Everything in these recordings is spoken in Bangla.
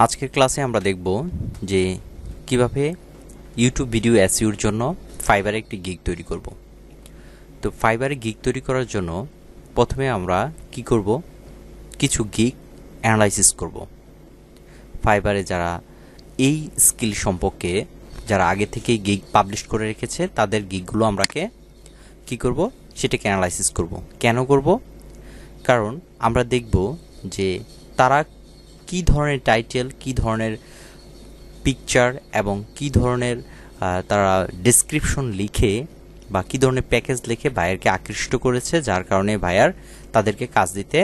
আজকের ক্লাসে আমরা দেখব যে কিভাবে ইউটিউব ভিডিও এসইওর জন্য ফাইবারে একটি গিগ তৈরি করব। তো ফাইবারে গিগ তৈরি করার জন্য প্রথমে আমরা কি করব, কিছু গিগ অ্যানালাইসিস করব। ফাইবারে যারা এই স্কিল সম্পর্কে যারা আগে থেকেই গিগ পাবলিশ করে রেখেছে তাদের গিগগুলো আমরাকে কি করব, সেটাকে অ্যানালাইসিস করব। কেন করব? কারণ আমরা দেখব যে তারা কি ধরনের টাইটেল, কি ধরনের পিকচার এবং কি ধরনের তারা ডেসক্রিপশন লিখে বা কি ধরনের প্যাকেজ লিখে বায়ারকে আকৃষ্ট করেছে, যার কারণে বায়ার তাদেরকে কাজ দিতে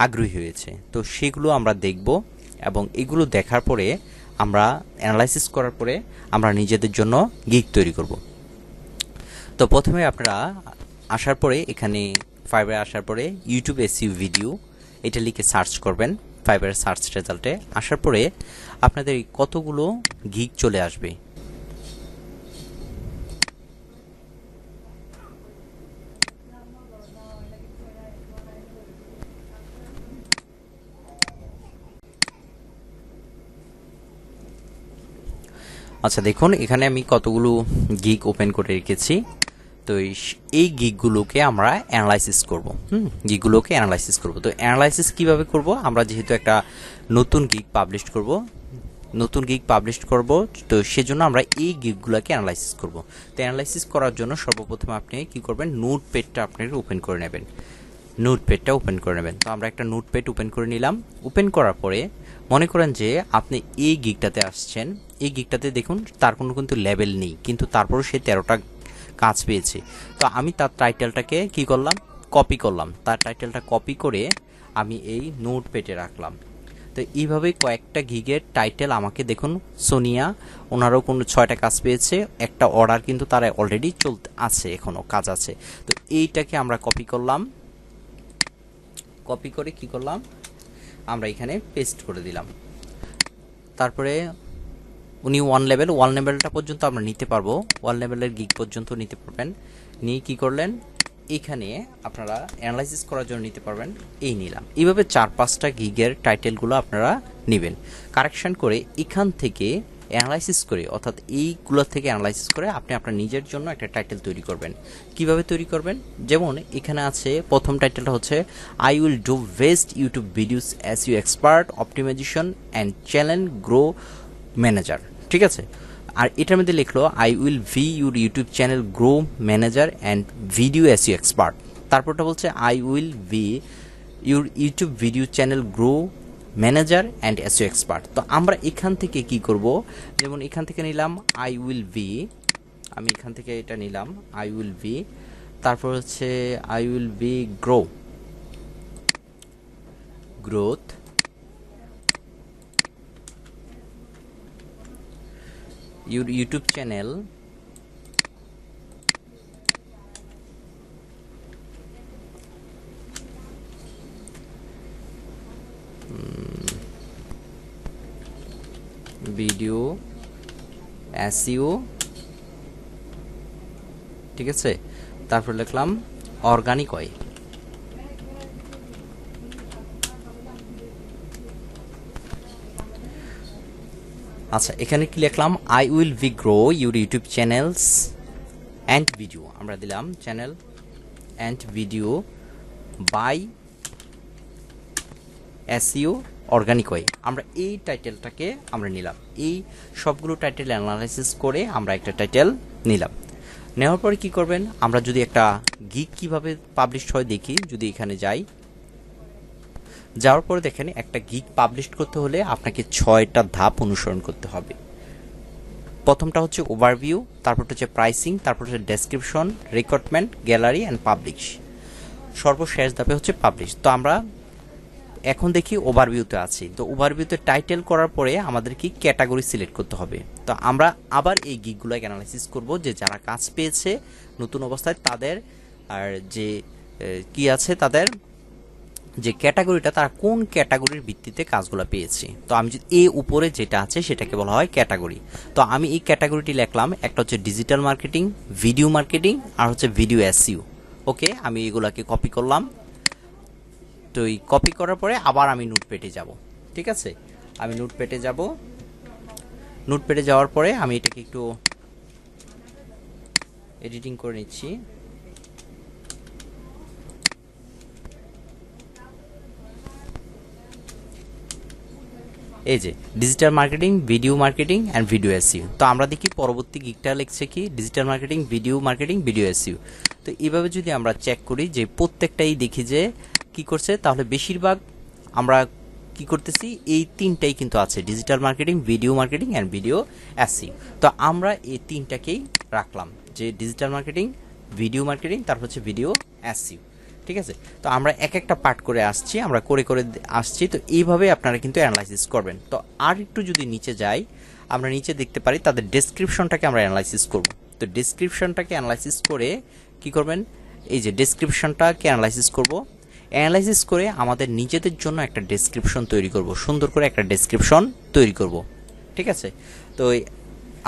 আগ্রহী হয়েছে। তো সেগুলো আমরা দেখব এবং এগুলো দেখার পরে আমরা অ্যানালাইসিস করার পরে আমরা নিজেদের জন্য গিগ তৈরি করব। তো প্রথমে আপনারা আসার পরে এখানে ফাইবারে আসার পরে ইউটিউব এসইও ভিডিও এটা লিখে সার্চ করবেন। ফাইবারের সার্চ রেজাল্টে আসার পরে আপনাদের কতগুলো গিগ চলে আসবে। আচ্ছা দেখুন, এখানে আমি কতগুলো গিগ ওপেন করে রেখেছি। তো এই গিগগুলোকে আমরা অ্যানালাইসিস করব। গিগগুলোকে অ্যানালাইসিস করব। তো অ্যানালাইসিস কিভাবে করব? আমরা যেহেতু একটা নতুন গিগ পাবলিশ করব, তো সেজন্য আমরা এই গিগগুলোকে অ্যানালাইসিস করব। তো অ্যানালাইসিস করার জন্য সর্বপ্রথমে আপনি কি করবেন, নোটপ্যাডটা আপনাকে ওপেন করে নেবেন। তো আমরা একটা নোটপ্যাড ওপেন করে নিলাম। ওপেন করার পরে মনে করেন যে আপনি এই গিগটাতে আসছেন। এই গিগটাতে দেখুন তার কোনো কিন্তু লেভেল নেই, কিন্তু তারপরও সে 13টা কাজ পেয়েছে। তো আমি তার টাইটেলটাকে কি করলাম, কপি করলাম। তার টাইটেলটা কপি করে আমি এই নোটপ্যাডে রাখলাম। তো এইভাবে কয়েকটা গিগের টাইটেল আমাকে দেখুন, সোনিয়া ওনারও কোনো 6টা কাজ পেয়েছে, একটা অর্ডার কিন্তু তার অলরেডি চলতে আছে, এখনও কাজ আছে। তো এইটাকে আমরা কপি করলাম। কপি করে কি করলাম, আমরা এখানে পেস্ট করে দিলাম। তারপরে উনি ওয়ান লেভেলটা পর্যন্ত আমরা নিতে পারবো, ওয়ান লেভেলের গিগ পর্যন্ত নিতে পারবেন। নিয়ে কি করলেন, এখানে আপনারা অ্যানালাইসিস করার জন্য নিতে পারবেন, এই নিলাম। এইভাবে 4-5টা গিগের টাইটেলগুলো আপনারা নেবেন, কারেকশন করে এখান থেকে অ্যানালাইসিস করে, অর্থাৎ এইগুলো থেকে অ্যানালাইসিস করে আপনি আপনার নিজের জন্য একটা টাইটেল তৈরি করবেন। কিভাবে তৈরি করবেন? যেমন এখানে আছে, প্রথম টাইটেলটা হচ্ছে I will do best YouTube videos as you expert optimization and channel grow manager. ঠিক আছে, আর এটার মধ্যে লিখলো I will be your YouTube channel grow manager and video SEO expert. তারপরটা বলছে I will be your YouTube video channel grow manager and SEO expert. তো আমরা এখান থেকে কি করব, যেমন এখান থেকে নিলাম আই উইল ভি, আমি এখান থেকে এটা নিলাম আই উইল ভি, তারপর হচ্ছে I will V growth your YouTube channel video SEO। ঠিক আছে, তারপর লিখলাম অর্গানিক ওয়ে। আচ্ছা, এখানে কি লিখলাম, I will V grow your YouTube channels and video, আমরা দিলাম channel and video by SEO organic way. আমরা এই টাইটেলটাকে আমরা নিলাম, এই সবগুলো টাইটেল অ্যানালাইসিস করে আমরা একটা টাইটেল নিলাম। নেওয়ার পরে কি করবেন, আমরা যদি একটা গিগ কিভাবে পাবলিশ হয় দেখি, যদি এখানে যাওয়ার পরে দেখেন একটা গিগ পাবলিশ করতে হলে আপনাকে 6টা ধাপ অনুসরণ করতে হবে। প্রথমটা হচ্ছে ওভারভিউ, তারপরটা হচ্ছে প্রাইসিং, তারপর হচ্ছে description, recruitment, gallery and publish, সর্বশেষ ধাপে হচ্ছে পাবলিশ। তো আমরা এখন দেখি ওভারভিউতে আছি। তো ওভারভিউতে টাইটেল করার পরে আমাদের কি ক্যাটাগরি সিলেক্ট করতে হবে। তো আমরা আবার এই গিগগুলোকে অ্যানালাইসিস করব, যে যারা কাজ পেয়েছে নতুন অবস্থায় তাদের, আর যে কি আছে তাদের যে ক্যাটাগরিটা, তারা কোন ক্যাটাগরির ভিত্তিতে কাজগুলো পেয়েছে। তো আমি যদি উপরে যেটা আছে সেটাকে বলা হয় ক্যাটাগরি। তো আমি এই ক্যাটাগরিটি লিখলাম, একটা হচ্ছে ডিজিটাল মার্কেটিং, ভিডিও মার্কেটিং, আর হচ্ছে ভিডিও এসইও। ওকে, আমি এগুলাকে কপি করলাম। তো এই কপি করার পরে আবার আমি নোটপ্যাডে যাব। ঠিক আছে, আমি নোটপ্যাডে যাব। নোটপ্যাডে যাওয়ার পরে আমি এটাকে একটু এডিটিং করে নিচ্ছি। এই যে digital marketing, video marketing and video SEO. তো আমরা দেখি পরবর্তী গিগটা লিখছে কি digital marketing, video marketing, video SEO. তো এইভাবে যদি আমরা চেক করি যে প্রত্যেকটাই দেখি যে কি করছে, তাহলে বেশিরভাগ আমরা কি করতেছি এই তিনটাই কিন্তু আছে, digital marketing, video marketing and video SEO. তো আমরা এই তিনটাকেই রাখলাম, যে ডিজিটাল মার্কেটিং, ভিডিও মার্কেটিং, তারপর হচ্ছে ভিডিও এসইও। ঠিক আছে, তো আমরা এক একটা পার্ট করে আসছি, আমরা করে করে আসছি। তো এইভাবে আপনারা কিন্তু অ্যানালাইসিস করবেন। তো আর একটু যদি নিচে যাই, আমরা নিচে দেখতে পারি তাদের ডেসক্রিপশনটাকে আমরা অ্যানালাইসিস করব। তো ডেসক্রিপশনটাকে অ্যানালাইসিস করে কি করবেন, এই যে ডেসক্রিপশনটাকে অ্যানালাইসিস করব। অ্যানালাইসিস করে আমাদের নিজেদের জন্য একটা ডেসক্রিপশন তৈরি করব, সুন্দর করে একটা ডেসক্রিপশন তৈরি করব। ঠিক আছে, তো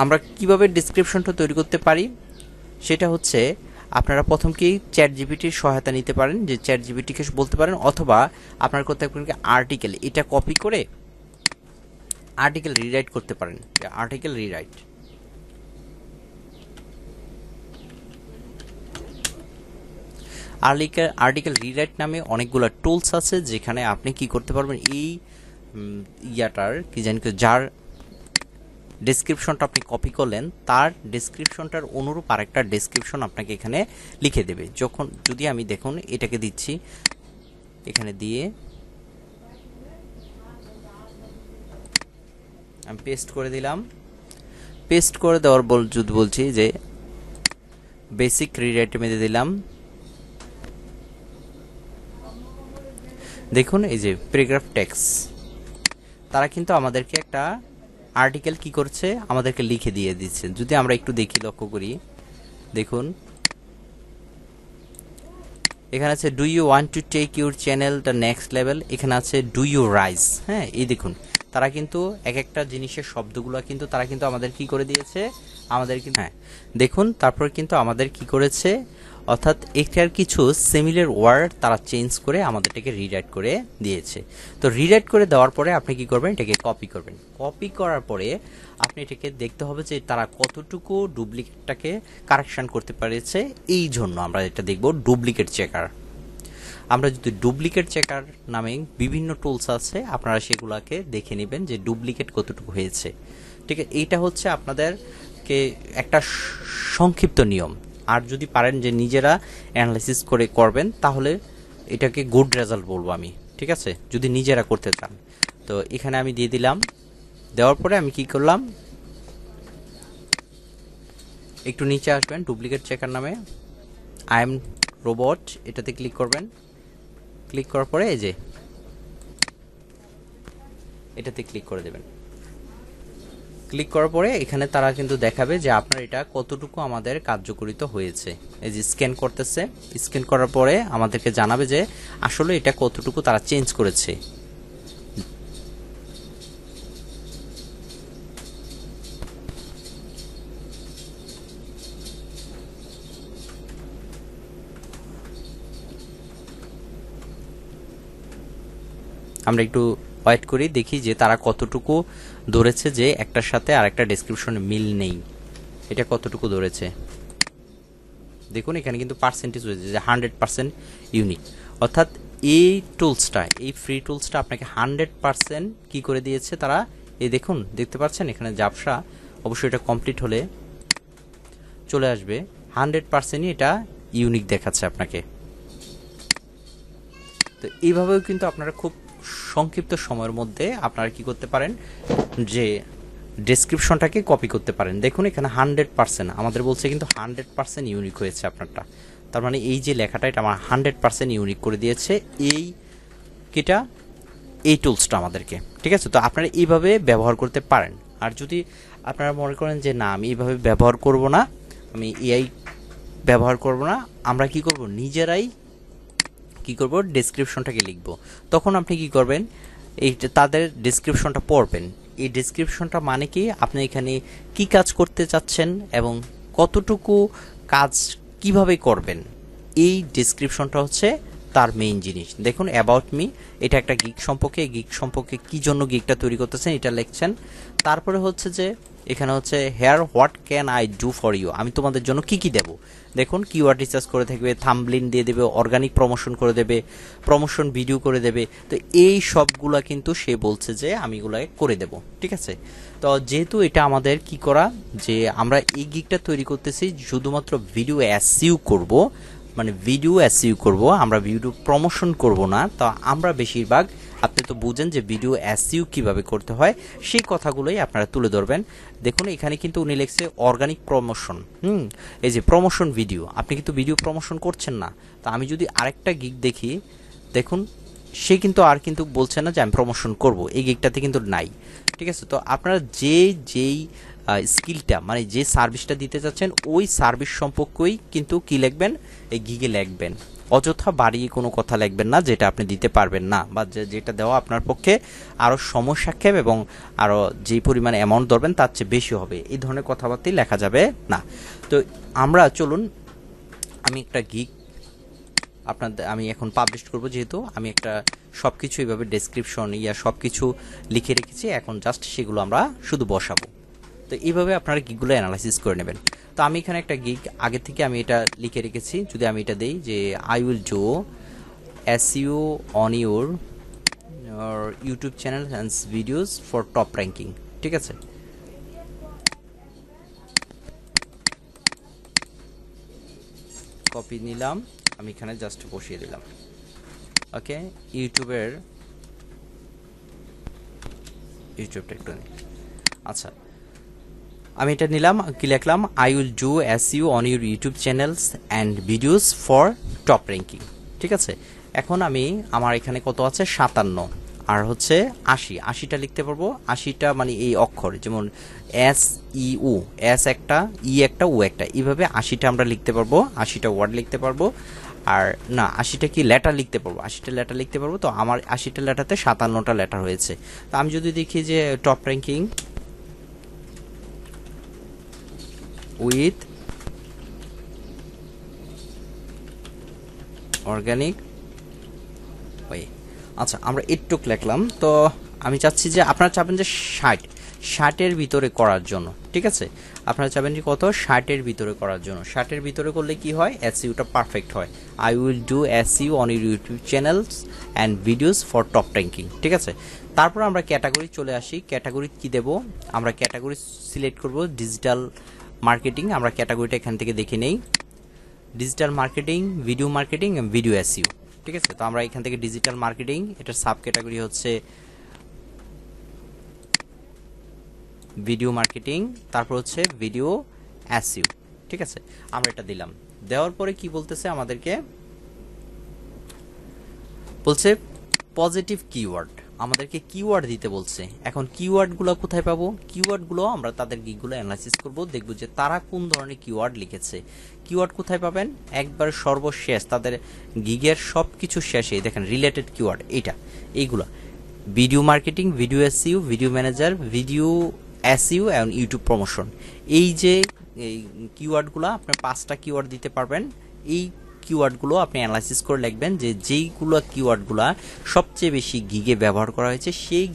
আমরা কিভাবে ডেসক্রিপশনটা তৈরি করতে পারি সেটা হচ্ছে, আপনারা প্রথম কি চ্যাট জিপিটির সহায়তা নিতে পারেন, যে চ্যাট জিপিটিকে বলতে পারেন, অথবা আপনার করতে পারেন আর্টিকেল, এটা কপি করে আর্টিকেল রিরাইট করতে পারেন। আর্টিকেল রিরাইট, আর্টিকেল রিরাইট নামে অনেকগুলো টুলস আছে, যেখানে আপনি কি করতে পারবেন, এই ইয়াটার কি জানি যার ডেসক্রিপশনটা আপনি কপি করলেন তার ডেসক্রিপশনটার অনুরূপ আরেকটা ডেসক্রিপশন আপনাকে এখানে লিখে দেবে। যখন যদি আমি দেখুন এটাকে দিচ্ছি, এখানে দিয়ে আমি পেস্ট করে দিলাম। পেস্ট করে দেওয়ার যদি বলছি যে বেসিক রিরাইটে মেরে দিলাম, দেখুন এই যে প্যারাগ্রাফ টেক্সট, তারা কিন্তু আমাদেরকে একটা আর্টিকেল কি করছে, আমাদেরকে লিখে দিয়ে দিচ্ছে। যদি আমরা একটু দেখি, লক্ষ্য করি, দেখুন এখানে আছে do you want to take your channel the next level, এখানে আছে ডু ইউ রাইজ। হ্যাঁ, এই দেখুন তারা কিন্তু এক একটা জিনিসের শব্দগুলো কিন্তু তারা কিন্তু আমাদের কি করে দিয়েছে, আমাদের কিন্তু, হ্যাঁ দেখুন, তারপর কিন্তু আমাদের কি করেছে, অর্থাৎ এটার কিছু সিমিলার ওয়ার্ড তারা চেঞ্জ করে আমাদেরটাকে রিরাইট করে দিয়েছে। তো রিরাইট করে দেওয়ার পরে আপনি কি করবেন, এটাকে কপি করবেন। কপি করার পরে আপনি এটাকে দেখতে হবে যে তারা কতটুকু ডুপ্লিকেটটাকে কারেকশন করতে পেরেছে। এই জন্য আমরা এটা দেখব ডুপ্লিকেট চেকার। আমরা যদি ডুপ্লিকেট চেকার নামে বিভিন্ন টুলস আছে, আপনারা সেগুলোকে দেখে নেবেন যে ডুপ্লিকেট কতটুকু হয়েছে। ঠিক আছে, এইটা হচ্ছে আপনাদেরকে একটা সংক্ষিপ্ত নিয়ম। আর যদি পারেন যে নিজেরা অ্যানালাইসিস করে করবেন, তাহলে এটাকে গুড রেজাল্ট বলবো আমি। ঠিক আছে, যদি নিজেরা করতে চান। তো এখানে আমি দিয়ে দিলাম, দেওয়ার পরে আমি কি করলাম, একটু নিচে আসবেন, ডুপ্লিকেট চেকার নামে আই এম রোবট, এটাতে ক্লিক করবেন। ক্লিক করার পরে এই যে এটাতে ক্লিক করে দেবেন। ক্লিক করার পরে এখানে তারা কিন্তু দেখাবে যে আপনার এটা কতটুকু আমাদের কার্যকরিত হয়েছে। এই যে স্ক্যান করতেছে, স্ক্যান করার পরে আমাদেরকে জানাবে যে আসলে এটা কতটুকু তারা চেঞ্জ করেছে। আমরা একটু ওয়েট করি, দেখি যে তারা কতটুকু ধরেছে যে একটার সাথে আরেকটা ডেসক্রিপশনে মিল নেই, এটা কতটুকু ধরেছে। দেখুন এখানে কিন্তু পার্সেন্টেজ হয়েছে যে 100% ইউনিক, অর্থাৎ এই টুলসটা, এই ফ্রি টুলসটা আপনাকে 100% কি করে দিয়েছে তারা। এই দেখুন, দেখতে পাচ্ছেন এখানে জাবসা, অবশ্যই এটা কমপ্লিট হলে চলে আসবে, 100%ই এটা ইউনিক দেখাচ্ছে আপনাকে। তো এইভাবেও কিন্তু আপনারা খুব সংক্ষিপ্ত সময়ের মধ্যে আপনারা কি করতে পারেন, যে ডেসক্রিপশনটাকে কপি করতে পারেন। দেখুন এখানে 100% আমাদের বলছে কিন্তু 100% ইউনিক হয়েছে আপনারটা। তার মানে এই যে লেখাটা, এটা আমার 100% ইউনিক করে দিয়েছে এই কিটা, এই টুলসটা আমাদেরকে। ঠিক আছে, তো আপনারা এইভাবে ব্যবহার করতে পারেন। আর যদি আপনারা মনে করেন যে না, আমি এইভাবে ব্যবহার করব না, আমি এআই ব্যবহার করব না, আমরা কি করব, নিজেরাই কি করব, ডেসক্রিপশনটাকে লিখব। তখন আপনি কি করবেন, এই তাদের ডেসক্রিপশনটা পড়বেন। এই ডেসক্রিপশনটা মানে কি, আপনি এখানে কি কাজ করতে চাচ্ছেন এবং কতটুকু কাজ কিভাবে করবেন, এই ডেসক্রিপশনটা হচ্ছে তার মেইন জিনিস। দেখুন অ্যাবাউট মি, এটা একটা গিগ সম্পর্কে, গিগ সম্পর্কে কী জন্য গিগটা তৈরি করতেছেন এটা লিখছেন। তারপরে হচ্ছে যে এখানে হচ্ছে here what can I do for you, আমি তোমাদের জন্য কি কি দেবো। দেখুন কিওয়ার্ড রিসার্চ করে থাকবে, থাম্বলিন দিয়ে দেবে, অর্গানিক প্রমোশন করে দেবে, প্রমোশন ভিডিও করে দেবে। তো এই সবগুলা কিন্তু সে বলছে যে আমি এগুলা করে দেব, ঠিক আছে। তো যেহেতু এটা আমাদের কি করা, যে আমরা এই গিগটা তৈরি করতেছি শুধুমাত্র ভিডিও এসইউ করব, মানে ভিডিও এসইউ করব, আমরা ভিডিও প্রমোশন করব না। তো আমরা বেশিরভাগ, আপনি তো বুঝেন যে ভিডিও এসইউ কিভাবে করতে হয়, সেই কথাগুলোই আপনারা তুলে ধরবেন। দেখুন এখানে কিন্তু উনি লিখছে অর্গানিক প্রমোশন, এই যে প্রমোশন ভিডিও, আপনি কিন্তু ভিডিও প্রমোশন করছেন না। তো আমি যদি আরেকটা গিগ দেখি, দেখুন সে কিন্তু আর কিন্তু বলছে না যে আমি প্রমোশন করব, এই গিগটাতে কিন্তু নাই, ঠিক আছে। তো আপনারা যেই স্কিলটা, মানে যে সার্ভিসটা দিতে চাচ্ছেন ওই সার্ভিস সম্পর্কেই কিন্তু কি লিখবেন, এই গিগে লিখবেন। অযথা বাড়িয়ে কোনো কথা লিখবেন না যেটা আপনি দিতে পারবেন না, বা যেটা দেওয়া আপনার পক্ষে আরও সময় সাক্ষেপ এবং আরও যেই পরিমাণে অ্যামাউন্ট ধরবেন তার চেয়ে বেশি হবে, এই ধরনের কথাবার্তাই লেখা যাবে না। তো আমরা চলুন, আমি একটা গিগ আমি এখন পাবলিশ করব, যেহেতু আমি একটা সব কিছু এইভাবে ডেসক্রিপশন সব কিছু লিখে রেখেছি, এখন জাস্ট সেগুলো আমরা শুধু বসাবো। তো এইভাবে আপনারা গিগগুলো অ্যানালাইসিস করে নেবেন। তো আমি এখানে একটা গিগ আগে থেকে আমি এটা লিখে রেখেছি, যদি আমি এটা দেই যে I will do SEO on your YouTube channel and videos for top ranking, ঠিক আছে। কপি নিলাম, আমি এখানে জাস্ট বসিয়ে দিলাম। ওকে, ইউটিউবটা একটু নিই। আচ্ছা, আমি এটা নিলাম, কি লিখলাম, I will do SEO on your YouTube channels and videos for top ranking, ঠিক আছে। এখন আমার এখানে কত আছে, 57, আর হচ্ছে 80টা লিখতে পারবো। 80টা মানে এই অক্ষর, যেমন এস ই উ, এস একটা, ই একটা, ও একটা, এইভাবে 80টা আমরা লিখতে পারবো, 80টা ওয়ার্ড লিখতে পারবো। আর না, 80টা কি লেটার লিখতে পারবো, 80টা লেটার লিখতে পারবো। তো আমার 80টা লেটারতে 57টা লেটার হয়েছে। তো আমি যদি দেখি যে top ranking with organic way, আচ্ছা আমরা একটুক লিখলাম। তো আমি চাচ্ছি যে আপনারা চাবেন যে 60-এর ভিতরে করার জন্য, ঠিক আছে। আপনারা চাবেন যে কত, 60-এর ভিতরে করার জন্য। 60-এর ভিতরে করলে কি হয়, এসইউটা পারফেক্ট হয়। I will do SU on your YouTube channels and videos for top ranking, ঠিক আছে। তারপর আমরা ক্যাটাগরি চলে আসি। ক্যাটাগরি কি দেব, আমরা ক্যাটাগরি সিলেক্ট করব ডিজিটাল মার্কেটিং। আমরা ক্যাটাগরিটা এখান থেকে দেখে নেই, ডিজিটাল মার্কেটিং, ভিডিও মার্কেটিং এবং ভিডিও এসইউ, ঠিক আছে। তো আমরা এখান থেকে ডিজিটাল মার্কেটিং, এটার সাব ক্যাটাগরি হচ্ছে ভিডিও মার্কেটিং, তারপর হচ্ছে ভিডিও এসইউ, ঠিক আছে। আমরা এটা দিলাম, দেওয়ার পরে কি বলতেছে আমাদেরকে, বলছে পজিটিভ কিওয়ার্ড, আমাদেরকে কিওয়ার্ড দিতে বলছে। এখন কিওয়ার্ডগুলো কোথায় পাবো, কিওয়ার্ডগুলো আমরা তাদের গিগগুলো অ্যানালাইসিস করব, দেখব যে তারা কোন ধরনের কিওয়ার্ড লিখেছে। কিওয়ার্ড কোথায় পাবেন, একবার সর্বশেষ তাদের গিগের সব কিছু শেষে দেখেন রিলেটেড কিওয়ার্ড, এইগুলো video marketing, video SU, video manager, video SU এবং ইউটিউব প্রমোশন। এই যে এই কিওয়ার্ডগুলো আপনার 5টা কিওয়ার্ড দিতে পারবেন। এই কিওয়ার্ডগুলো আপনি অ্যানালাইসিস করে লিখবেন যে যেইগুলো কিওয়ার্ডগুলো সবচেয়ে বেশি গিগে ব্যবহার করা হয়েছে সেই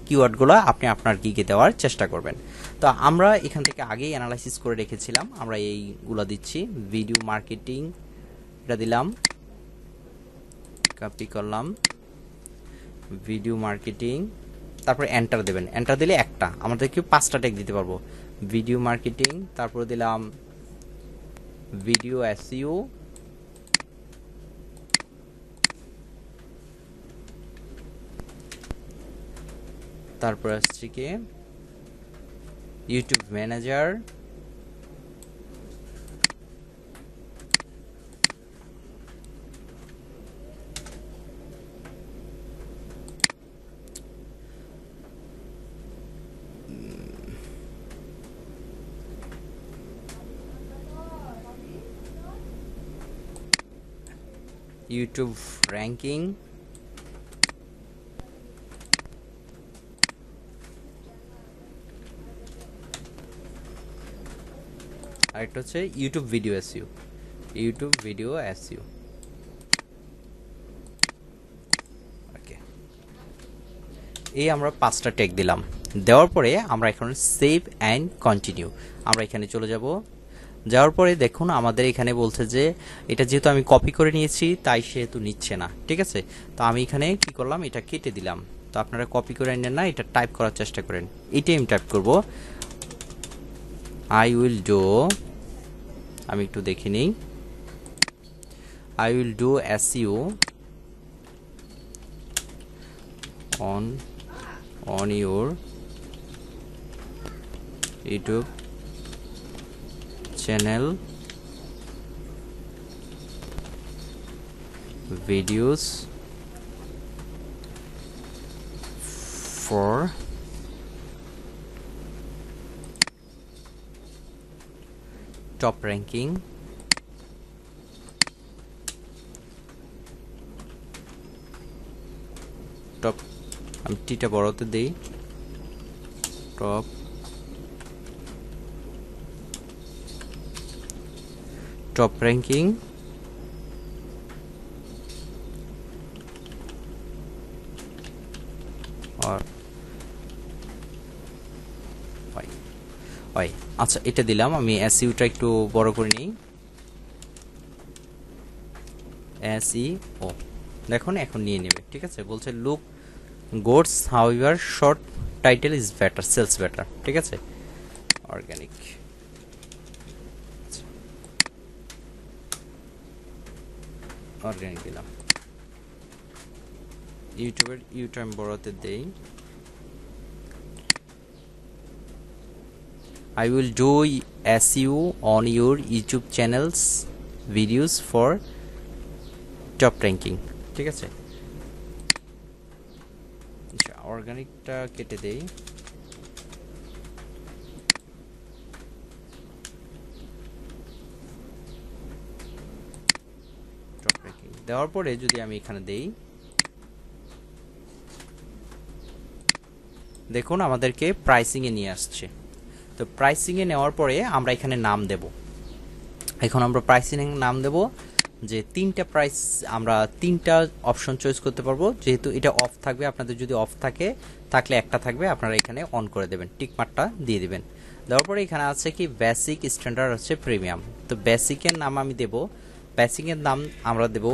কিওয়ার্ডগুলো আপনি আপনার গিগে দেওয়ার চেষ্টা করবেন। তো আমরা এখান থেকে আগেই অ্যানালাইসিস করে রেখেছিলাম, আমরা এইগুলো দিচ্ছি। ভিডিও মার্কেটিং এটা দিলাম, কপি করলাম, ভিডিও মার্কেটিং, তারপর এন্টার দেবেন। এন্টার দিলে একটা, আমাদেরকে 5টা ট্যাগ দিতে পারবো। ভিডিও মার্কেটিং, তারপর দিলাম ভিডিও এসইও, তারপর আসছে কি ইউটিউব ম্যানেজার, ইউটিউব র্যাঙ্কিং, আর একটা হচ্ছে YouTube video SU, YouTube video SU. এই আমরা 5টা ট্যাগ দিলাম। দেওয়ার পরে আমরা এখন সেভ অ্যান্ড কন্টিনিউ আমরা এখানে চলে যাব। যাওয়ার পরে দেখুন আমাদের এখানে বলছে যে এটা যেহেতু আমি কপি করে নিয়েছি তাই সেহেতু নিচ্ছে না, ঠিক আছে। তো আমি এখানে কি করলাম, এটা কেটে দিলাম। তো আপনারা কপি করে নেন না, এটা টাইপ করার চেষ্টা করেন। এইটাই আমি টাইপ করব, আই উইল ডু, আমি একটু দেখে নিই, I will do SEO on your YouTube channel videos for top ranking top, আমি টিটা বড়তে দেই, টপ র্যাঙ্কিং আর আচ্ছা এটা দিলাম। আমি এসইউটা একটু বড় করে নিই, এসইও দেখুন এখন নিয়ে নেবে, ঠিক আছে। বলছে look goods however short title is better, sales better, ঠিক আছে। অর্গানিক দিলাম। ইউটিউবের ইউটা আমি বড়তে দেই, I will do SEO on your YouTube channels videos for top ranking, ঠিক আছে। আচ্ছা অর্গানিকটা কেটে দেই, টপ র্যাঙ্কিং দেওয়ার পরে যদি আমি এখানে দেই, দেখুন আমাদেরকে প্রাইসিং এ নিয়ে আসছে। তো প্রাইসিং এ নেওয়ার পরে আমরা এখানে নাম দেব। এখন আমরা প্রাইসিং এ নাম দেব যে 3টা প্রাইস, আমরা 3টা অপশন চয়েস করতে পারবো। যেহেতু এটা অফ থাকবে, আপনাদের যদি অফ থাকলে একটা থাকবে, আপনারা এখানে অন করে দেবেন, টিক মার্কটা দিয়ে দিবেন। দেওয়ার পরে এখানে আছে কি বেসিক, স্ট্যান্ডার্ড হচ্ছে প্রিমিয়াম। তো বেসিকের নাম আমি দেব, বেসিকের নাম আমরা দেব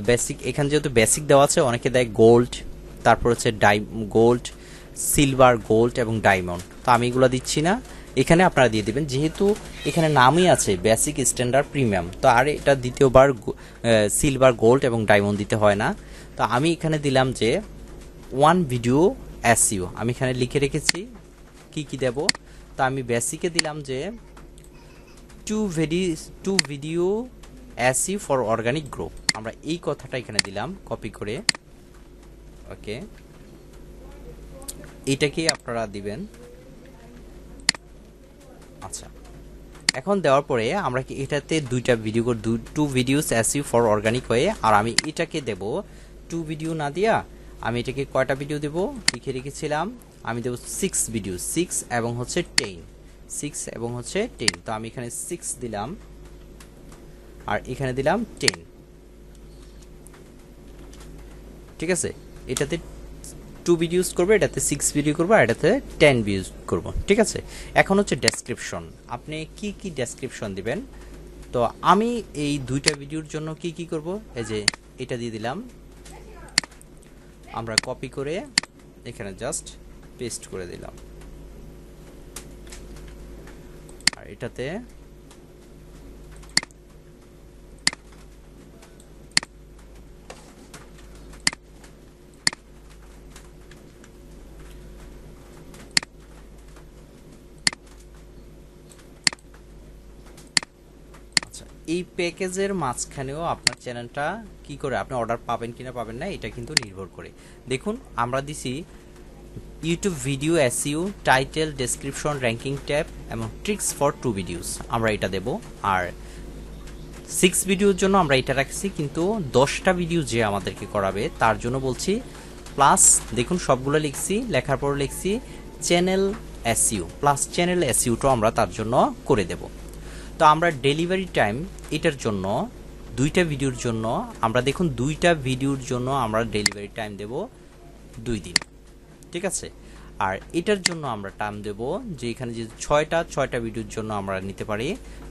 বেসিক। এখানে যেহেতু বেসিক দেওয়া আছে, অনেকে দেয় গোল্ড, তারপর হচ্ছে গোল্ড, সিলভার, গোল্ড এবং ডায়মন্ড। তো আমি এগুলো দিচ্ছি না, এখানে আপনারা দিয়ে দিবেন। যেহেতু এখানে নামই আছে বেসিক, স্ট্যান্ডার্ড, প্রিমিয়াম, তো আর এটা দ্বিতীয়বার সিলভার, গোল্ড এবং ডায়মন্ড দিতে হয় না। তো আমি এখানে দিলাম যে 1 ভিডিও এসইও, আমি এখানে লিখে রেখেছি কি কি দেব। তো আমি বেসিকে দিলাম যে 2 video SEO for organic grow, আমরা এই কথাটা এখানে দিলাম কপি করে, ওকে। এটাকে আপনারা দিবেন। আচ্ছা এখন দেওয়ার পরে আমরা কি এটাতে 2টা video, 2 videos SEO for organic হয়ে, আর আমি এটাকে দেব 2 ভিডিও না দিয়া আমি এটাকে কয়টা ভিডিও দেব লিখে রেখেছিলাম, আমি দেব 6 ভিডিও, 6 এবং হচ্ছে 10। তো আমি এখানে 6 দিলাম আর এখানে দিলাম 10, ঠিক আছে। এটাতে 2 ভিডিওস করবো, এটাতে 6 ভিডিও করবো, আর এটাতে 10 ভিউজ করব, ঠিক আছে। এখন হচ্ছে ডেসক্রিপশন, আপনি কি কি ডেসক্রিপশন দিবেন। তো আমি এই 2টা ভিডিওর জন্য কি কি করব, এই যে এটা দিয়ে দিলাম, আমরা কপি করে এখানে জাস্ট পেস্ট করে দিলাম, আর এটাতে এই প্যাকেজের মাঝখানেও আপনার চ্যানেলটা কি করে আপনি অর্ডার পাবেন কিনা পাবেন না, এটা কিন্তু নির্ভর করে। দেখুন আমরা দিছি YouTube video SEO, title, description, ranking tab এবং ট্রিক্স ফর 2 ভিডিওস, আমরা এটা দেব। আর 6 ভিডিওর জন্য আমরা এটা রাখছি, কিন্তু 10টা ভিডিও যে আমাদেরকে করাবে তার জন্য বলছি প্লাস। দেখুন সবগুলো লিখছি, লেখার পর লিখছি চ্যানেল এসইও প্লাস চ্যানেল এসইওটাও আমরা তার জন্য করে দেব। তো আমরা ডেলিভারি টাইম এটার জন্য 2টা ভিডিওর জন্য আমরা দেখুন 2টা ভিডিওর জন্য আমরা ডেলিভারি টাইম দেব 2 দিন, ঠিক আছে। আর এটার জন্য আমরা টাইম দেব যে এখানে যে ছয়টা ভিডিওর জন্য আমরা নিতে পারি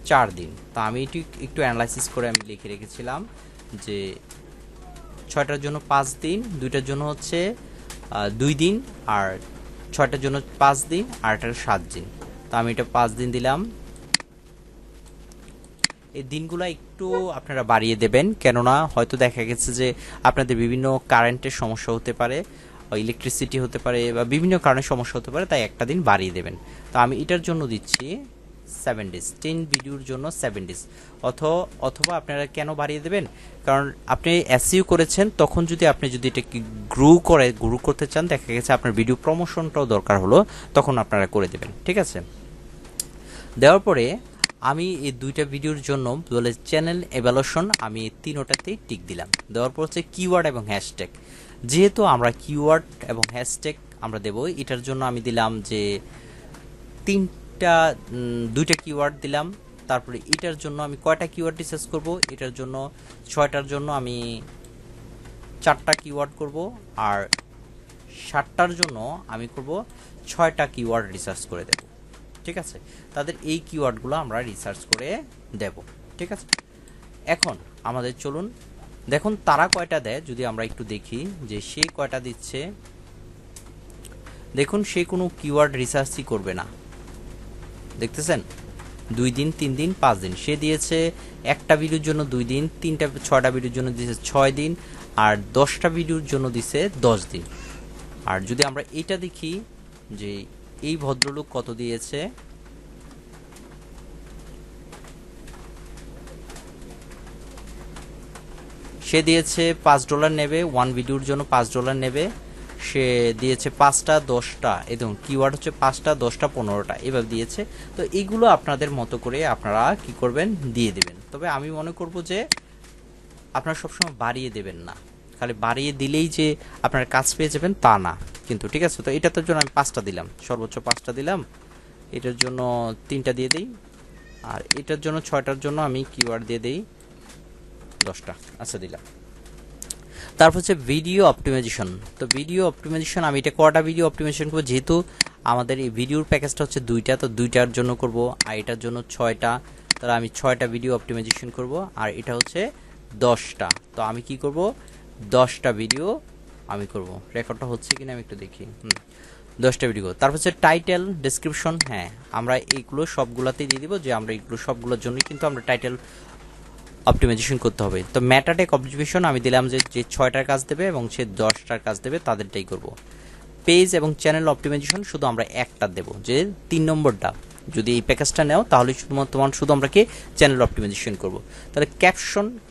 4 দিন। তো আমি এটি একটু অ্যানালাইসিস করে আমি লিখে রেখেছিলাম যে 6টার জন্য 5 দিন, 2টার জন্য হচ্ছে 2 দিন, আর 6টার জন্য 5 দিন, আর এটার 7 দিন। তো আমি এটা 5 দিন দিলাম। এই দিনগুলো একটু আপনারা বাড়িয়ে দেবেন, কেননা হয়তো দেখা গেছে যে আপনাদের বিভিন্ন কারেন্টের সমস্যা হতে পারে, ইলেকট্রিসিটি হতে পারে, বা বিভিন্ন কারণে সমস্যা হতে পারে, তাই একটা দিন বাড়িয়ে দেবেন। তো আমি এটার জন্য দিচ্ছি 7 ডেজ, 10 ভিডিওর জন্য 7 ডেজ। অথবা আপনারা কেন বাড়িয়ে দেবেন, কারণ আপনি এসইও করেছেন, তখন যদি আপনি এটা গ্রো করতে চান, দেখা গেছে আপনার ভিডিও প্রমোশনটাও দরকার হলো, তখন আপনারা করে দেবেন। ঠিক আছে, দেওয়ার পরে আমি এই 2টা ভিডিওর জন্য বলে চ্যানেল এভালুয়েশন আমি 3টাতেই টিক দিলাম। দেওয়ার পর হচ্ছে কিওয়ার্ড এবং হ্যাশট্যাগ, যেহেতু আমরা কিওয়ার্ড এবং হ্যাশট্যাগ আমরা দেব, এটার জন্য আমি দিলাম যে 2টা কিওয়ার্ড দিলাম। তারপরে এটার জন্য আমি কয়টা কিওয়ার্ড রিসার্চ করব, এটার জন্য 6টার জন্য আমি 4টা কিওয়ার্ড করব, আর 7টার জন্য আমি করব 6টা কিওয়ার্ড রিসার্চ করে দেব। ঠিক আছে, তাদের এই কিওয়ার্ডগুলো আমরা রিসার্চ করে দেব। ঠিক আছে, এখন আমাদের চলুন দেখুন তারা কয়টা দেয়, যদি আমরা একটু দেখি যে সে কয়টা দিচ্ছে। দেখুন সে কোনো কিওয়ার্ড রিসার্চই করবে না, দেখতেছেন, 2 দিন, 3 দিন, 5 দিন। সে দিয়েছে একটা ভিডিওর জন্য 2 দিন, 6টা ভিডিওর জন্য দিয়েছে 6 দিন, আর 10টা ভিডিওর জন্য দিছে 10 দিন। আর যদি আমরা এটা দেখি যে এই ভদ্রলোক কত দিয়েছে, সে দিয়েছে $5 নেবে, 1 ভিডিওর জন্য $5 নেবে। সে দিয়েছে 5টা, 10টা, এবং কিওয়ার্ড হচ্ছে 5টা, 10টা, 15টা, এভাবে দিয়েছে। তো এইগুলো আপনাদের মতো করে আপনারা কি করবেন, দিয়ে দেবেন। তবে আমি মনে করব যে আপনারা সবসময় বাড়িয়ে দেবেন না, খালি বাড়িয়ে দিলেই যে আপনারা কাজ পেয়ে যাবেন তা না কিন্তু। ঠিক আছে, তো এটার জন্য আমি 5টা দিলাম, সর্বোচ্চ 5টা দিলাম। এটার জন্য 3টা দিয়ে দিই, আর এটার জন্য 6টার জন্য আমি কিওয়ার্ড দিয়ে দিই 10টা। আচ্ছা, দিলাম। তারপর হচ্ছে ভিডিও অপটিমাইজেশন। তো ভিডিও অপটিমাইজেশন আমি এটা কয়টা ভিডিও অপটিমাইজেশন করবো, যেহেতু আমাদের এই ভিডিওর প্যাকেজটা হচ্ছে 2টা, তো 2টার জন্য করব, আর এটার জন্য 6টা, তাহলে আমি 6টা ভিডিও অপটিমাইজেশন করব, আর এটা হচ্ছে 10টা। তো আমি কি করব, 10টা ভিডিও আমি করব। রেকর্ডটা হচ্ছে কিনা আমি একটু দেখি। 10টা ভিডিও। তারপর হচ্ছে টাইটেল, ডেসক্রিপশন। হ্যাঁ, আমরা এইগুলো সবগুলোতেই দিয়ে দিব, যে আমরা এইগুলো সবগুলোর জন্যই কিন্তু আমরা টাইটেল অপটিমাইজেশন করতে হবে। তো ম্যাটাটেক অপটিমাইজেশন আমি দিলাম যে 6টার কাজ দেবে এবং সে 10টার কাজ দেবে, তাদেরটাই করব। পেজ এবং চ্যানেল অপটিমাইজেশন শুধু আমরা একটা দেব, যে 3 নম্বরটা। যদি এই প্যাকেজটা নাও তাহলে শুধু আমরা কি চ্যানেল অপটিমাইজেশন করব। তাহলে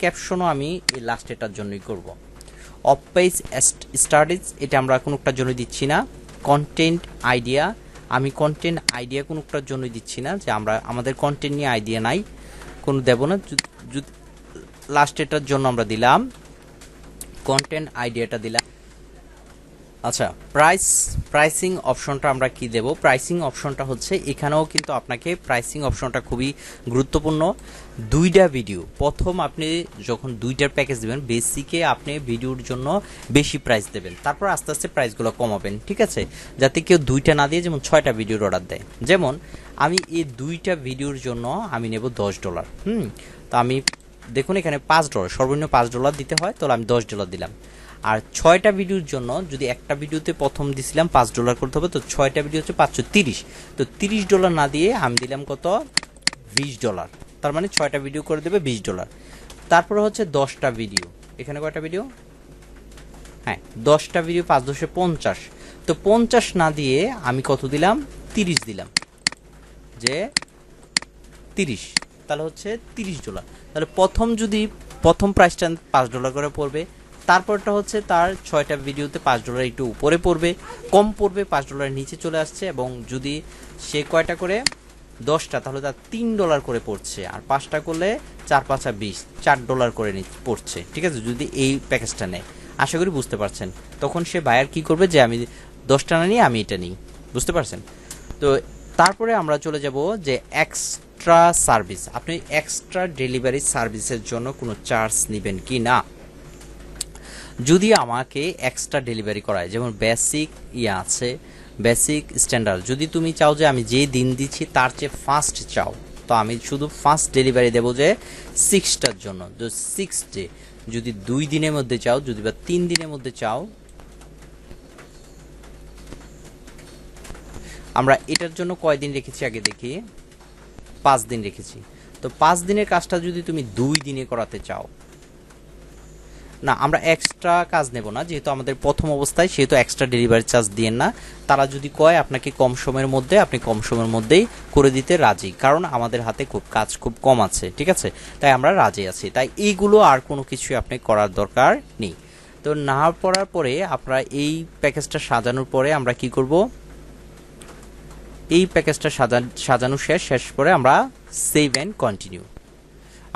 ক্যাপশনও আমি এই লাস্টেটার জন্যই করব। অফ পেজ স্টাডিজ, এটা আমরা কোনোটার জন্য দিচ্ছি না। কন্টেন্ট আইডিয়া, আমি কন্টেন্ট আইডিয়া কোনোটার জন্যই দিচ্ছি না, যে আমাদের কন্টেন্ট নিয়ে আইডিয়া নাই, কোনো দেব না। লাস্ট এটার জন্য আমরা দিলাম কন্টেন্ট আইডিয়াটা দিলাম। আচ্ছা, প্রাইসিং অপশনটা আমরা কি দেব? প্রাইসিং অপশনটা হচ্ছে এখানেও কিন্তু আপনাকে প্রাইসিং অপশনটা খুবই গুরুত্বপূর্ণ। 2টা ভিডিও, প্রথম আপনি যখন 2টার প্যাকেজ দেবেন, বেসিকে আপনি ভিডিওর জন্য বেশি প্রাইস দেবেন, তারপর আস্তে আস্তে প্রাইসগুলো কমাবেন। ঠিক আছে, যাতে কেউ 2টা না দিয়ে যেমন 6টা ভিডিওর অর্ডার দেয়। যেমন আমি এই 2টা ভিডিওর জন্য আমি নেব $10। তো আমি দেখুন এখানে $5, সর্বনিম্ন $5 দিতে হয়, তাহলে আমি $10 দিলাম। আর 6টা ভিডিওর জন্য যদি একটা ভিডিওতে প্রথম দিছিলাম $5 করতে হবে, তো 6টা ভিডিও হচ্ছে 530, তো $30 না দিয়ে আমি দিলাম কত, $20। তার মানে 6টা ভিডিও করে দেবে $20। তারপরে হচ্ছে 10টা ভিডিও, এখানে কয়টা ভিডিও, হ্যাঁ 10টা ভিডিও, 5 10 50, তো 50 না দিয়ে আমি কত দিলাম, 30 দিলাম, যে 30, তাহলে হচ্ছে $30। তাহলে প্রথম প্রাইসটা $5 করে পড়বে, তারপরটা হচ্ছে তার 6টা ভিডিওতে $5 একটু উপরে পড়বে, কম পড়বে, $5 নিচে চলে আসছে। এবং যদি সে কয়টা করে 10টা, তাহলে তার $3 করে পড়ছে, আর 5টা করলে 4 5 20, $4 করে পড়ছে। ঠিক আছে, যদি এই প্যাকেজটা নেয়, আশা করি বুঝতে পারছেন। তখন সে বায়ার কি করবে, যে আমি 10টা না নিয়ে আমি এটা নিই, বুঝতে পারছেন তো। তারপরে আমরা চলে যাব যে এক্সট্রা সার্ভিস। আপনি এক্সট্রা ডেলিভারি সার্ভিসের জন্য কোনো চার্জ নেবেন কি না। যদি আমাকে এক্সট্রা ডেলিভারি করায়, যেমন বেসিক আছে, বেসিক স্ট্যান্ডার্ড, যদি তুমি চাও যে আমি যে দিন দিচ্ছি তার চেয়ে ফাস্ট চাও, তো আমি শুধু ফাস্ট ডেলিভারি দেবো যে 6টার জন্য, তো 6 ডে। যদি 2 দিনের মধ্যে চাও, যদি বা 3 দিনের মধ্যে চাও, আমরা এটার জন্য কয়দিন রেখেছি আগে দেখি, 5 দিন রেখেছি। তো 5 দিনের কাজটা যদি তুমি 2 দিনে করাতে চাও, না আমরা এক্সট্রা কাজ নেব না, যেহেতু আমাদের প্রথম অবস্থায়, সেহেতু এক্সট্রা ডেলিভারি চার্জ দিয়েন না। তারা যদি কয় আপনাকে কম সময়ের মধ্যে, আপনি কম সময়ের মধ্যেই করে দিতে রাজি, কারণ আমাদের হাতে কাজ খুব কম আছে, ঠিক আছে, তাই আমরা রাজি আছি। তাই এইগুলো আর কোনো কিছুই আপনি করার দরকার নেই। তো না পড়ার পরে আপনারা এই প্যাকেজটা সাজানোর পরে আমরা কি করব, এই প্যাকেজটা সাজানো শেষ পরে আমরা সেভ অ্যান্ড কন্টিনিউ,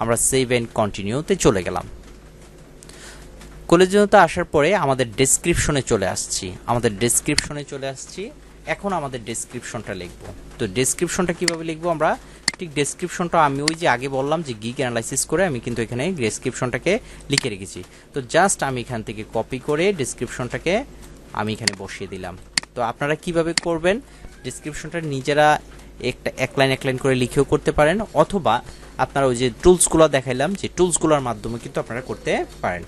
আমরা সেভ অ্যান্ড কন্টিনিউতে চলে গেলাম। কলেজতে আসার পরে আমাদের ডেসক্রিপশনে চলে আসছি। এখন আমাদের ডেসক্রিপশনটা লিখব। তো ডেসক্রিপশনটা কিভাবে লিখবো আমরা, ঠিক ডেসক্রিপশনটা আমি ওই যে আগে বললাম যে গিগ অ্যানালাইসিস করে আমি কিন্তু এখানে ডেসক্রিপশনটাকে লিখে রেখেছি। তো জাস্ট আমি এখান থেকে কপি করে ডেসক্রিপশনটাকে আমি এখানে বসিয়ে দিলাম। তো আপনারা কিভাবে করবেন, ডেসক্রিপশনটা নিজেরা এক লাইন করে লিখেও করতে পারেন, অথবা আপনারা ওই যে টুলসগুলো দেখাইলাম, যে টুলসগুলোর মাধ্যমে কিন্তু আপনারা করতে পারেন।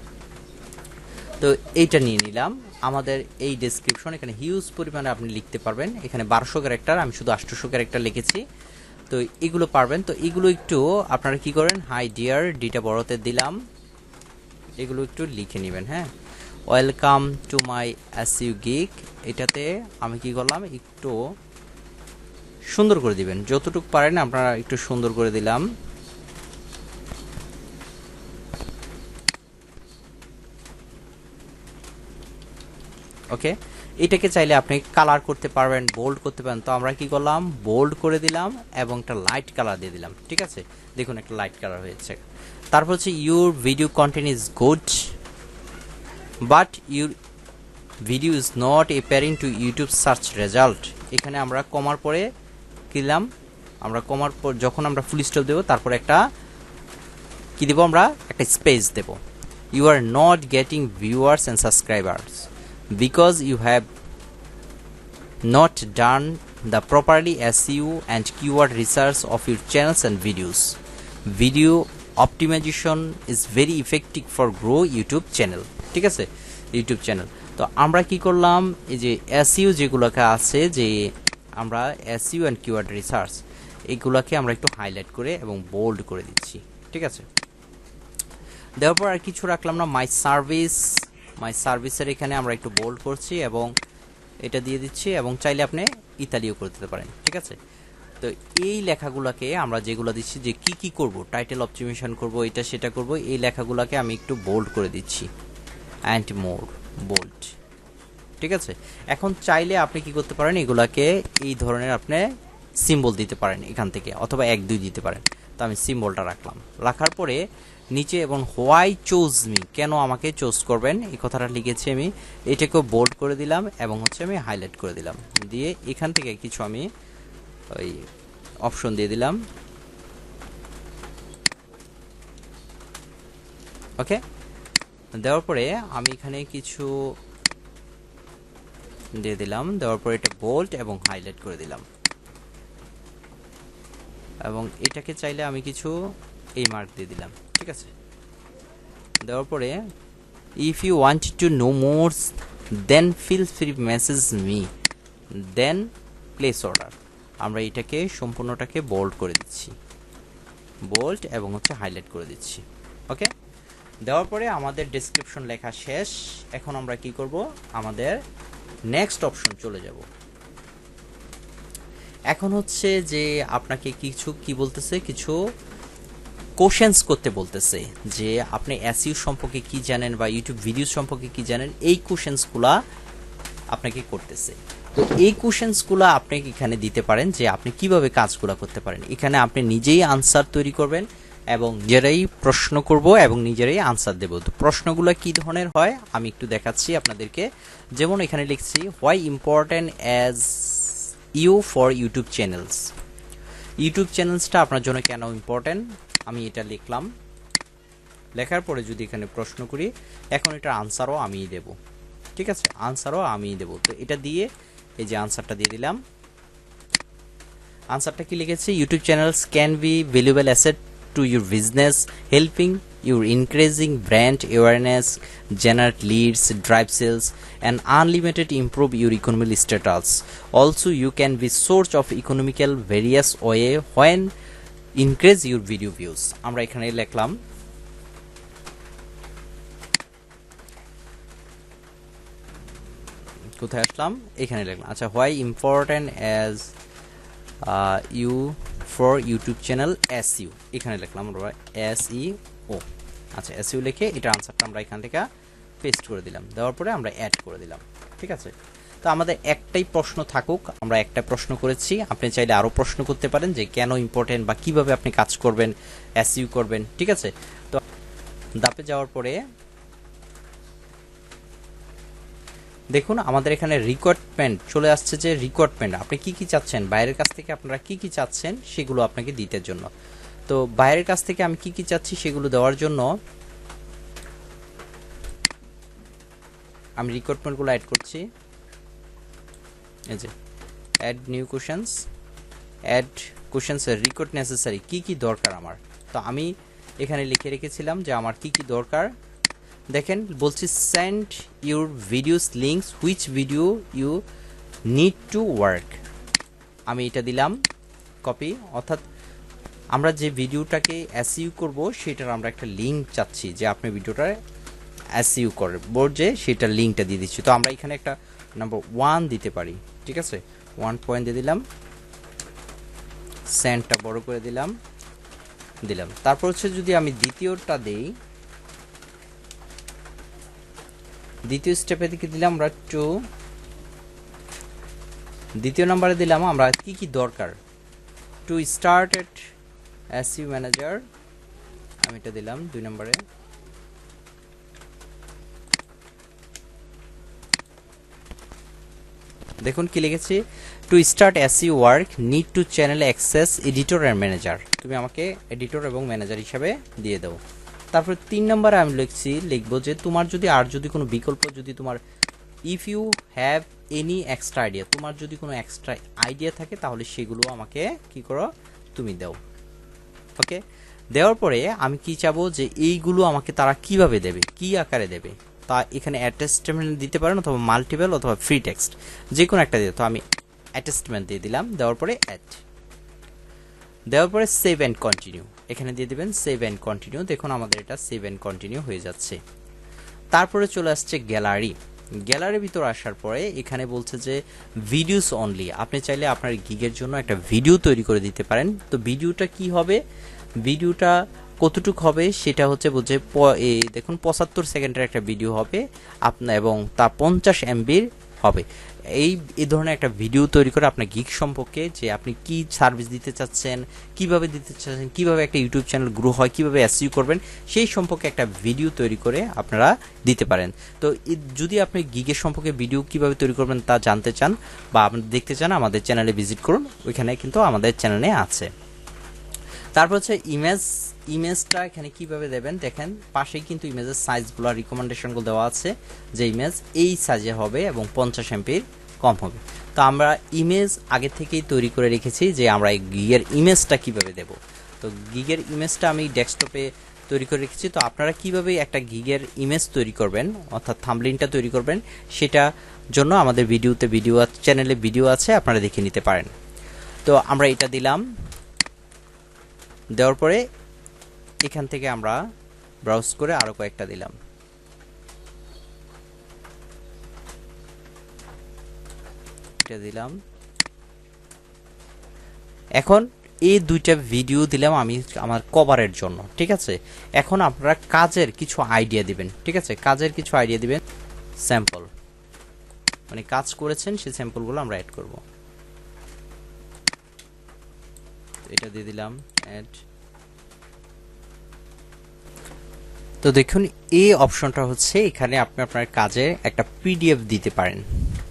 তো এইটা নিয়ে নিলাম আমাদের এই ডেসক্রিপশন। এখানে হিউজ পরিমাণে আপনি লিখতে পারবেন, এখানে 1200 ক্যারেক্টার, আমি শুধু 800 ক্যারেক্টার লিখেছি। তো এগুলো পারবেন। তো এগুলো একটু আপনারা কি করেন, হাই ডিয়ার ডিটা বড়তে দিলাম, এগুলো একটু লিখে নেবেন। হ্যাঁ, welcome to my SU gig, এটাতে আমি কি করলাম, একটু সুন্দর করে দিবেন, যতটুকু পারেন আপনারা একটু সুন্দর করে দিলাম। ওকে, এটাকে চাইলে আপনি কালার করতে পারবেন, বোল্ড করতে পারেন। তো আমরা কি করলাম, বোল্ড করে দিলাম এবং একটা লাইট কালার দিয়ে দিলাম, ঠিক আছে, দেখুন একটা লাইট কালার হয়েছে। তারপর হচ্ছে your video content is good but your video is not appearing to YouTube search result. এখানে আমরা কমার পরে দিলাম, আমরা কমার পর যখন আমরা ফুল স্টপ দেবো, তারপরে একটা কি দেবো, আমরা একটা স্পেস দেব। You are not getting viewers and subscribers because you have not done the properly SEO and keyword research of your channels and videos. Video optimization is very effective for grow YouTube channel, ঠিক আছে, ইউটিউব চ্যানেল। তো আমরা কি করলাম, এই যে SEO যেগুলোকে আছে, যে আমরা SEO and keyword research, এইগুলোকে আমরা একটু হাইলাইট করে এবং বোল্ড করে দিচ্ছি, ঠিক আছে। দেওয়ার পর আর কিছু রাখলাম না, মাই সার্ভিসের এখানে আমরা একটু বোল্ড করছি এবং এটা দিয়ে দিচ্ছি, এবং চাইলে আপনি ইতালিও করে দিতে পারেন, ঠিক আছে। তো এই লেখাগুলোকে আমরা যেগুলো দিচ্ছি, যে কি কি করব, টাইটেল অপটিমাইজেশন করব, এটা সেটা করব, এই লেখাগুলোকে আমি একটু বোল্ড করে দিচ্ছি, অ্যান্ড মোর বোল্ড, ঠিক আছে। এখন চাইলে আপনি কি করতে পারেন, এগুলাকে এই ধরনের আপনি সিম্বল দিতে পারেন এখান থেকে, অথবা 1-2 দিতে পারেন। তো আমি সিম্বলটা রাখলাম, রাখার পরে নিচে এবং হোয়াই চুজ মি, কেন আমাকে চুজ করবেন, এই কথাটা লিখেছি আমি, এটাকেও বোল্ড করে দিলাম এবং হচ্ছে আমি হাইলাইট করে দিলাম, দিয়ে এখান থেকে কিছু আমি ওই অপশন দিয়ে দিলাম। ওকে, দেওয়ার পরে আমি এখানে কিছু দিয়ে দিলাম, দেওয়ার পরে এটা বোল্ড এবং হাইলাইট করে দিলাম, এবং এটাকে চাইলে আমি কিছু এই মার্ক দিয়ে দিলাম, ঠিক আছে। দেওয়ার পরে if you want to know more then feel free message me then place order, আমরা এটাকে সম্পূর্ণটাকে বোল্ড করে দিচ্ছি, বোল্ড এবং হচ্ছে হাইলাইট করে দিচ্ছি। ওকে, দেওয়ার পরে আমাদের ডেসক্রিপশন লেখা শেষ। এখন আমরা কি করব, আমাদের নেক্সট অপশন চলে যাব। এখন হচ্ছে যে আপনাকে কিছু কি বলতেছে, কিছু কোশ্চেন্স করতে বলতেছে, যে আপনি এসইও সম্পর্কে কি জানেন বা ইউটিউব ভিডিও সম্পর্কে কি জানেন, এই কোশ্চেন্সগুলা আপনাকে করতেছে। তো এই কোশ্চেন্সগুলো আপনি এখানে দিতে পারেন, যে আপনি কিভাবে কাজগুলো করতে পারেন। এখানে আপনি নিজেই আনসার তৈরি করবেন এবং নিজেরাই প্রশ্ন করব এবং নিজেরাই আনসার দেব। তো প্রশ্নগুলো কি ধরনের হয় আমি একটু দেখাচ্ছি আপনাদেরকে। যেমন এখানে লিখছি, why important as you for YouTube channels, YouTube চ্যানেলসটা আপনার জন্য কেন ইম্পর্টেন্ট, আমি এটা লিখলাম। লেখার পরে যদি এখানে প্রশ্ন করি, এখন এটার আনসারও আমিই দেব, ঠিক আছে, আনসারও আমিই দেব। তো এটা দিয়ে এই যে আনসারটা দিয়ে দিলাম। আনসারটা কি লিখেছি, YouTube channels can be valuable asset to your business, helping your increasing brand awareness, generate leads, drive sales and unlimited improve your economic status. Also you can be source of economical various way when increase your video views. আমরা এখানে লিখলাম, কোথায় আসলাম, এখানে লিখলাম। আচ্ছা, why important as you for YouTube channel SEO, এখানে লিখলাম আমরা SEO। আচ্ছা, SEO লিখে এটা আনসারটা আমরা এখান থেকে পেস্ট করে দিলাম, দেওয়ার পরে আমরা অ্যাড করে দিলাম, ঠিক আছে। তো আমাদের একটাই প্রশ্ন থাকুক, আমরা একটা প্রশ্ন করেছি, আপনি চাইলে আরও প্রশ্ন করতে পারেন যে কেন ইম্পর্টেন্ট বা কিভাবে আপনি কাজ করবেন, এসইউ করবেন, ঠিক আছে। তো দাপে যাওয়ার পরে দেখুন আমাদের এখানে রিকোয়ারমেন্ট চলে আসছে, যে রিকোয়ারমেন্ট আপনি কি কি চাচ্ছেন, বাইরের কাছ থেকে আপনারা কি কি চাচ্ছেন সেগুলো আপনাকে দিতে জন্য। তো বাইরের কাছ থেকে আমি কি কি চাচ্ছি সেগুলো দেওয়ার জন্য আমি রিকোয়ারমেন্টগুলো অ্যাড করছি। এই যে অ্যাড নিউ কোশ্চেন্স, অ্যাড কোশ্চেন্সের রিকোয়ার্ড নেসেসারি, কি কি দরকার আমার। তো আমি এখানে লিখে রেখেছিলাম যে আমার কি কি দরকার। দেখেন বলছি send your videos links which video you need to work, আমি এটা দিলাম কপি, অর্থাৎ আমরা যে ভিডিওটাকে এসইউ করব সেটার আমরা একটা লিঙ্ক চাচ্ছি, যে আপনি ভিডিওটা এসইউ করব যে সেটার লিঙ্কটা দিয়ে দিচ্ছি। তো আমরা এখানে একটা নাম্বার 1 দিতে পারি, ঠিক আছে, 1 পয়েন্ট দিয়ে দিলাম, সেন্টটা বড় করে দিলাম। তারপর হচ্ছে যদি আমি দ্বিতীয়টা দেই, দ্বিতীয় স্টেপে দিকে দিলাম আমরা 2, দ্বিতীয় নম্বরে দিলাম আমরা কি কি দরকার, to start at SU manager, আমি এটা দিলাম 2 নম্বরে। দেখুন কি লিখেছি, to start SEO work need to channel access editor and manager, তুমি আমাকে এডিটর এবং ম্যানেজার হিসাবে দিয়ে দাও। তারপর 3 নম্বরে আমি লিখবো যে তোমার যদি কোনো বিকল্প, যদি তোমার if you have any extra idea, তোমার যদি কোনো এক্সট্রা আইডিয়া থাকে তাহলে সেগুলো আমাকে কি করো, তুমি দাও। ওকে, দেওয়ার পরে আমি কি চাবো যে এইগুলো আমাকে তারা কিভাবে দেবে, কি আকারে দেবে, তা এখানে অ্যাটাচমেন্ট দিতে পারেন অথবা মাল্টিপল অথবা ফ্রি টেক্সট, যে কোনো একটা দিয়ে। তো আমি অ্যাটাচমেন্ট দিয়ে দিলাম, দেওয়ার পরে অ্যাড, দেওয়ার পরে সেভ অ্যান্ড কন্টিনিউ, এখানে দিয়ে দিবেন সেভ অ্যান্ড কন্টিনিউ। দেখুন আমাদের এটা সেভ অ্যান্ড কন্টিনিউ হয়ে যাচ্ছে। তারপরে চলে আসছে গ্যালারি, গ্যালারির ভিতর আসার পরে এখানে বলছে যে ভিডিওস অনলি, আপনি চাইলে আপনার গিগের জন্য একটা ভিডিও তৈরি করে দিতে পারেন। তো ভিডিওটা কি হবে, ভিডিওটা কতটুক হবে সেটা হচ্ছে বুঝে, দেখুন 75 সেকেন্ডের একটা ভিডিও হবে আপনার, এবং তা 50 এমবির হবে। এই ধরনের একটা ভিডিও তৈরি করে আপনার গিগ সম্পর্কে, যে আপনি কি সার্ভিস দিতে চাচ্ছেন, কিভাবে দিতে চাচ্ছেন, কিভাবে একটা ইউটিউব চ্যানেল গ্রো হয়, কিভাবে এসইও করবেন, সেই সম্পর্কে একটা ভিডিও তৈরি করে আপনারা দিতে পারেন। তো যদি আপনি গিগের সম্পর্কে ভিডিও কিভাবে তৈরি করবেন তা জানতে চান বা আপনি দেখতে চান, আমাদের চ্যানেলে ভিজিট করুন, ওইখানে কিন্তু আমাদের চ্যানেলে আছে। তারপর হচ্ছে ইমেজটা এখানে কিভাবে দেবেন, দেখেন পাশেই কিন্তু ইমেজের সাইজগুলো রিকমেন্ডেশনগুলো দেওয়া আছে, যে ইমেজ এই সাইজে হবে এবং 50 এমপির কম হবে। তো আমরা ইমেজ আগে থেকেই তৈরি করে রেখেছি, যে আমরা এই গিগের ইমেজটা কিভাবে দেব। তো গিগের ইমেজটা আমি ডেস্কটপে তৈরি করে রেখেছি। তো আপনারা কিভাবে একটা গিগের ইমেজ তৈরি করবেন, অর্থাৎ থাম্বনেইলটা তৈরি করবেন, সেটা জন্য আমাদের চ্যানেলে ভিডিও আছে, আপনারা দেখে নিতে পারেন। তো আমরা এটা দিলাম, দেওয়ার পরে এখান থেকে আমরা ব্রাউজ করে আরো কয়েকটা দিলাম, এটা দিলাম। এখন এই দুইটা ভিডিও দিলাম আমি আমার কভারের জন্য, ঠিক আছে। এখন আপনারা কাজের কিছু আইডিয়া দিবেন, ঠিক আছে, কাজের কিছু আইডিয়া দিবেন, স্যাম্পল, মানে কাজ করেছেন সেই স্যাম্পলগুলো আমরা অ্যাড করব। এটা দিয়ে দিলাম অ্যাড। তো দেখুন এই অপশনটা হচ্ছে, এখানে আপনি আপনার কাজে একটা পিডিএফ দিতে পারেন।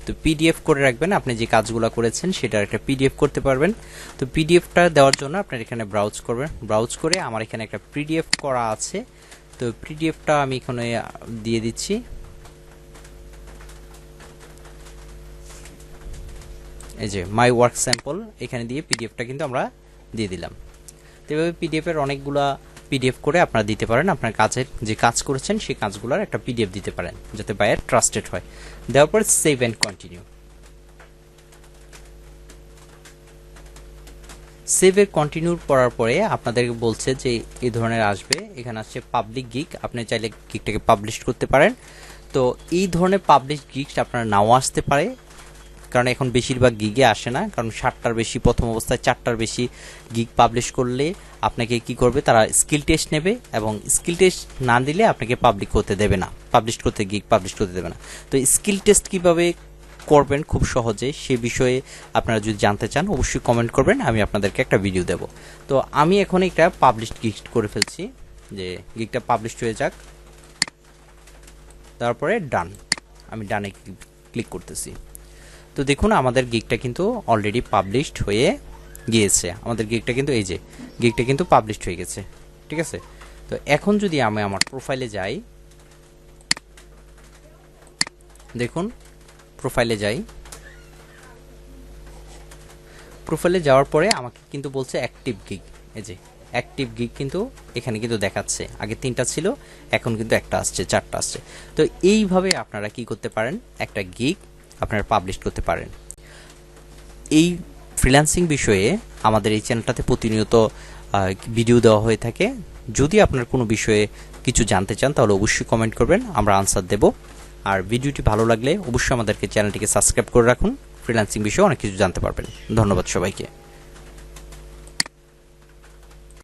তো পিডিএফ করে রাখবেন, আপনি যে কাজগুলো করেছেন সেটার একটা পিডিএফ করতে পারবেন। তো পিডিএফটা দেওয়ার জন্য আপনার এখানে ব্রাউজ করবেন, ব্রাউজ করে আমার এখানে একটা পিডিএফ করা আছে, তো পিডিএফটা আমি এখানে দিয়ে দিচ্ছি। এই যে মাই ওয়ার্ক স্যাম্পল এখানে দিয়ে পিডিএফটা কিন্তু আমরা দিয়ে দিলাম। তো এভাবে পিডিএফের অনেকগুলা পিডিএফ করে আপনারা দিতে পারেন, আপনার কাজের যে কাজ করেছেন সেই কাজগুলোর একটা পিডিএফ দিতে পারেন যাতে বায়ার ট্রাস্টেড হয়। দেওয়ার পর সেভ অ্যান্ড কন্টিনিউ। সেভে কন্টিনিউ করার পরে আপনাদেরকে বলছে যে এই ধরনের আসবে, এখানে আসছে পাবলিক গিগ, আপনি চাইলে গিগটাকে পাবলিশ করতে পারেন। তো এই ধরনের পাবলিশ গিগ আপনার নাও আসতে পারে, কারণ এখন বেশিরভাগ গিগে আসে না, কারণ 60টার বেশি, প্রথম অবস্থায় 4টার বেশি গিগ পাবলিশ করলে আপনাকে কি করবে, তারা স্কিল টেস্ট নেবে এবং স্কিল টেস্ট না দিলে আপনাকে পাবলিক করতে দেবে না, গিগ পাবলিশ করতে দেবে না। তো স্কিল টেস্ট কিভাবে করবেন খুব সহজে সে বিষয়ে আপনারা যদি জানতে চান অবশ্যই কমেন্ট করবেন, আমি আপনাদেরকে একটা ভিডিও দেব। তো আমি এখন একটা পাবলিশড গিগ করে ফেলছি, যে গিগটা পাবলিশড হয়ে যাক। তারপরে ডান, আমি ডানে ক্লিক করতেছি। তো দেখুন আমাদের গিগটা কিন্তু অলরেডি পাবলিশড হয়ে গিয়েছে, আমাদের গিগটা কিন্তু এই যে গিগটা কিন্তু পাবলিশড হয়ে গেছে, ঠিক আছে। তো এখন যদি আমি আমার প্রোফাইলে যাই, দেখুন প্রোফাইলে যাই, প্রোফাইলে যাওয়ার পরে আমাকে কিন্তু বলছে অ্যাক্টিভ গিগ। এই যে অ্যাক্টিভ গিগ কিন্তু এখানে কিন্তু দেখাচ্ছে, আগে 3টা ছিল এখন কিন্তু একটা আসছে, 4টা আসছে। তো এইভাবে আপনারা কি করতে পারেন, একটা গিগ আপনারা পাবলিশ করতে পারেন। এই ফ্রিল্যান্সিং বিষয়ে আমাদের এই চ্যানেলটাতে প্রতিনিয়ত ভিডিও দেওয়া হয়ে থাকে। যদি আপনার কোনো বিষয়ে কিছু জানতে চান তাহলে অবশ্যই কমেন্ট করবেন, আমরা আনসার দেব। আর ভিডিওটি ভালো লাগলে অবশ্যই আমাদেরকে চ্যানেলটিকে সাবস্ক্রাইব করে রাখুন, ফ্রিল্যান্সিং বিষয়ে অনেক কিছু জানতে পারবেন। ধন্যবাদ সবাইকে।